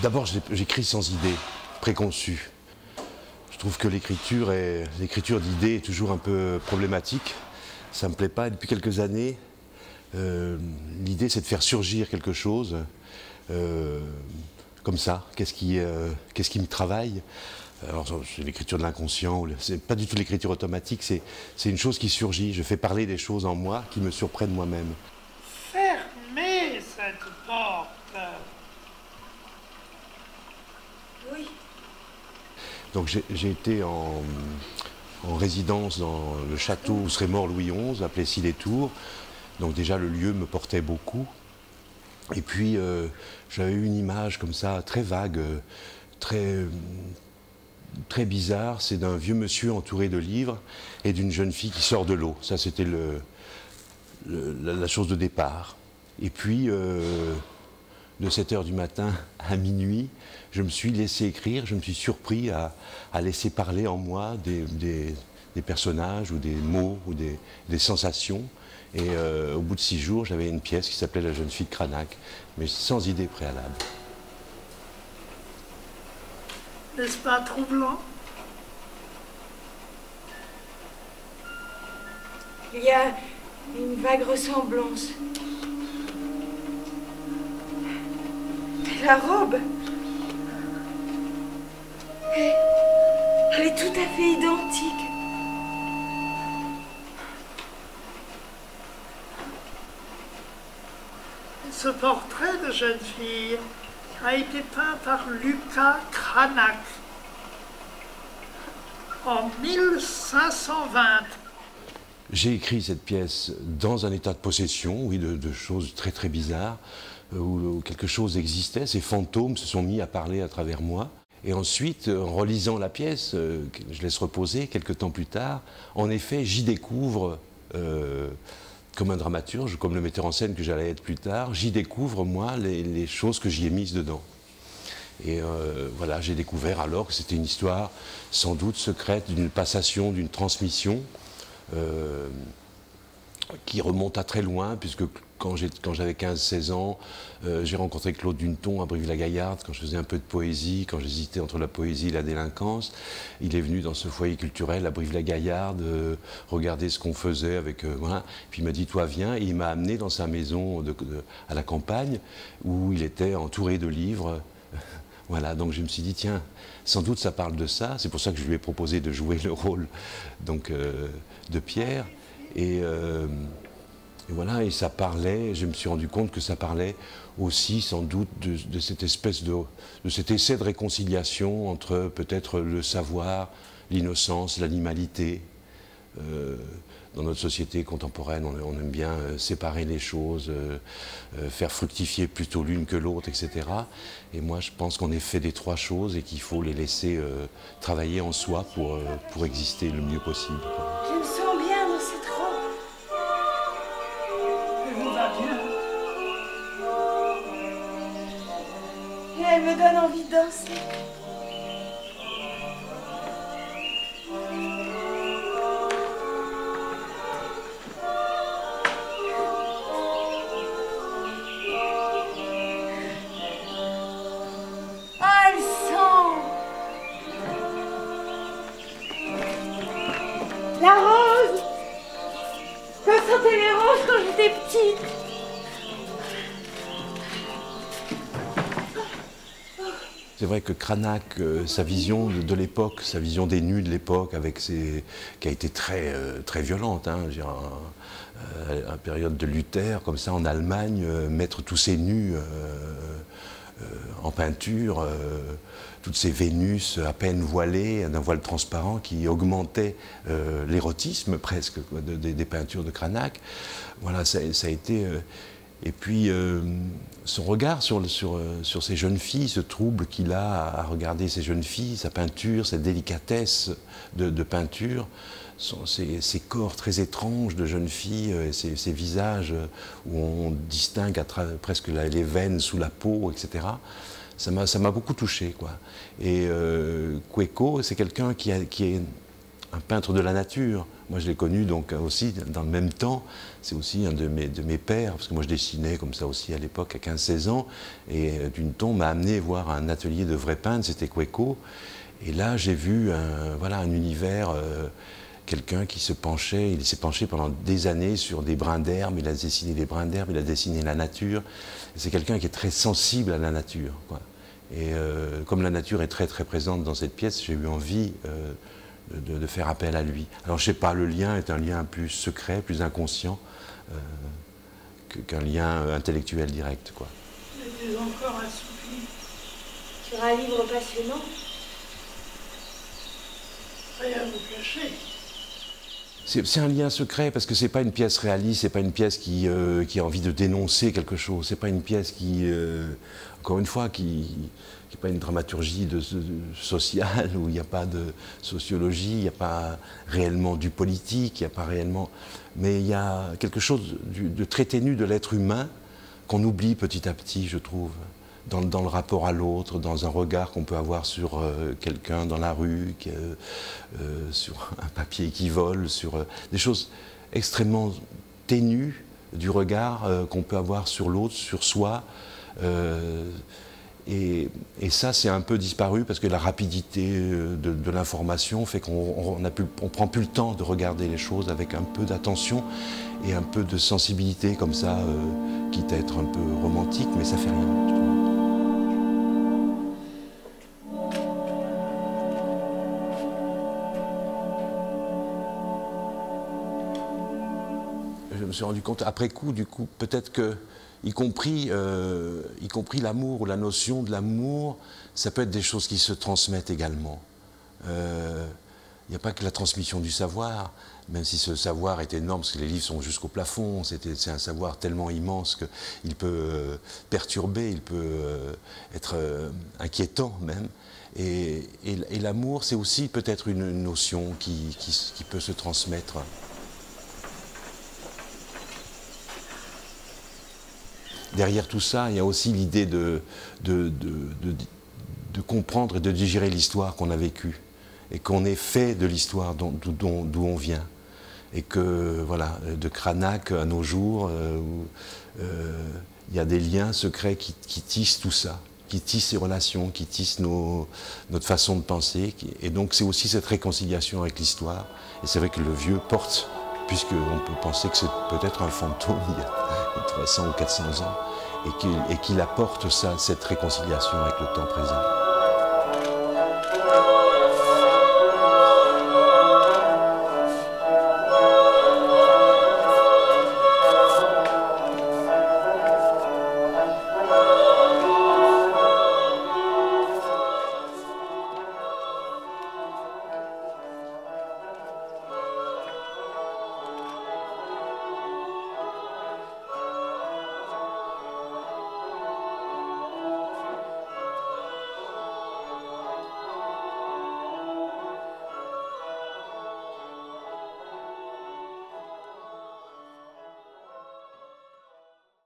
D'abord, j'écris sans idée préconçue. Je trouve que l'écriture d'idées est toujours un peu problématique. Ça ne me plaît pas. Et depuis quelques années, l'idée, c'est de faire surgir quelque chose comme ça. Qu'est-ce qui me travaille? Alors, c'est l'écriture de l'inconscient. C'est pas du tout l'écriture automatique. C'est une chose qui surgit. Je fais parler des choses en moi qui me surprennent moi-même. Fermez cette porte. Oui. Donc j'ai été en résidence dans le château où serait mort Louis XI, à Plessis-les-Tours. Donc déjà le lieu me portait beaucoup. Et puis j'avais eu une image comme ça, très vague, très bizarre. C'est d'un vieux monsieur entouré de livres et d'une jeune fille qui sort de l'eau. Ça c'était la chose de départ. Et puis de 7h du matin à minuit, je me suis laissé écrire, je me suis surpris à laisser parler en moi des personnages ou des mots ou des sensations. Et au bout de 6 jours, j'avais une pièce qui s'appelait La jeune fille de Cranach, mais sans idée préalable. N'est-ce pas troublant? Il y a une vague ressemblance. La robe, elle est tout à fait identique. Ce portrait de jeune fille a été peint par Lucas Cranach en 1520. J'ai écrit cette pièce dans un état de possession, oui, de choses très très bizarres, où quelque chose existait, ces fantômes se sont mis à parler à travers moi. Et ensuite, en relisant la pièce, je laisse reposer, quelques temps plus tard, en effet, j'y découvre, comme un dramaturge, comme le metteur en scène que j'allais être plus tard, j'y découvre, moi, les choses que j'y ai mises dedans. Et voilà, j'ai découvert alors que c'était une histoire sans doute secrète d'une passation, d'une transmission, qui remonte à très loin, puisque quand j'avais 15-16 ans, j'ai rencontré Claude Duneton à Brive-la-Gaillarde, quand je faisais un peu de poésie, quand j'hésitais entre la poésie et la délinquance. Il est venu dans ce foyer culturel à Brive-la-Gaillarde, regarder ce qu'on faisait avec... voilà. Puis il m'a dit, toi viens, et il m'a amené dans sa maison à la campagne, où il était entouré de livres. Voilà, donc je me suis dit, tiens, sans doute ça parle de ça. C'est pour ça que je lui ai proposé de jouer le rôle donc, de Pierre. Et voilà, et ça parlait, je me suis rendu compte que ça parlait aussi sans doute de cette espèce de cet essai de réconciliation entre peut-être le savoir, l'innocence, l'animalité. Dans notre société contemporaine, on aime bien séparer les choses, faire fructifier plutôt l'une que l'autre, etc. Et moi, je pense qu'on est fait des trois choses et qu'il faut les laisser travailler en soi pour exister le mieux possible. Je me sens bien dans cette robe. Elle vous va bien. Et elle me donne envie de danser. La rose! Je sentais les roses quand j'étais petite. C'est vrai que Cranach, sa vision de l'époque, sa vision des nus de l'époque, qui a été très violente, hein, à la période de Luther, comme ça en Allemagne, mettre tous ces nus en peinture, toutes ces Vénus à peine voilées, d'un voile transparent qui augmentait l'érotisme presque des peintures de Cranach. Voilà, ça a été... et puis son regard sur ces jeunes filles, ce trouble qu'il a à regarder ces jeunes filles, sa peinture, cette délicatesse de peinture, ces corps très étranges de jeunes filles, ces visages où on distingue presque les veines sous la peau, etc. Ça m'a beaucoup touché, quoi. Et Cueco, c'est quelqu'un qui est un peintre de la nature. Moi, je l'ai connu donc aussi dans le même temps. C'est aussi un de mes pères, parce que moi, je dessinais comme ça aussi à l'époque, à 15-16 ans. Et Duneton m'a amené voir un atelier de vrais peintres, c'était Queco. Et là, j'ai vu voilà, un univers, quelqu'un qui se penchait, il s'est penché pendant des années sur des brins d'herbe, il a dessiné des brins d'herbe, il a dessiné la nature. C'est quelqu'un qui est très sensible à la nature, quoi. Et comme la nature est très très présente dans cette pièce, j'ai eu envie de faire appel à lui. Alors je ne sais pas, le lien est un lien plus secret, plus inconscient qu'un lien intellectuel direct, quoi. Il est encore assoupi. Sur un livre passionnant. Rien à vous cacher. C'est un lien secret parce que c'est pas une pièce réaliste, c'est pas une pièce qui a envie de dénoncer quelque chose, c'est pas une pièce qui, encore une fois, qui n'est pas une dramaturgie sociale où il n'y a pas de sociologie, il n'y a pas réellement du politique, il n'y a pas réellement, mais il y a quelque chose de très ténu de l'être humain qu'on oublie petit à petit, je trouve. Dans le rapport à l'autre, dans un regard qu'on peut avoir sur quelqu'un dans la rue, sur un papier qui vole, sur des choses extrêmement ténues du regard qu'on peut avoir sur l'autre, sur soi. Et ça, c'est un peu disparu parce que la rapidité de l'information fait qu'on ne prend plus le temps de regarder les choses avec un peu d'attention et un peu de sensibilité comme ça, quitte à être un peu romantique, mais ça fait rien, je trouve. Je me suis rendu compte après coup, du coup, peut-être que, y compris l'amour ou la notion de l'amour, ça peut être des choses qui se transmettent également. Il n'y a pas que la transmission du savoir, même si ce savoir est énorme, parce que les livres sont jusqu'au plafond, c'est un savoir tellement immense qu'il peut perturber, il peut être inquiétant même. Et l'amour, c'est aussi peut-être une notion qui peut se transmettre. Derrière tout ça, il y a aussi l'idée de comprendre et de digérer l'histoire qu'on a vécue et qu'on est fait de l'histoire d'où on vient. Et que, voilà, de Cranach à nos jours, il y a des liens secrets qui tissent tout ça, qui tissent ces relations, qui tissent notre façon de penser. Et donc c'est aussi cette réconciliation avec l'histoire. Et c'est vrai que le vieux porte, puisqu'on peut penser que c'est peut-être un fantôme il y a 300 ou 400 ans, et qu'il apporte ça, cette réconciliation avec le temps présent.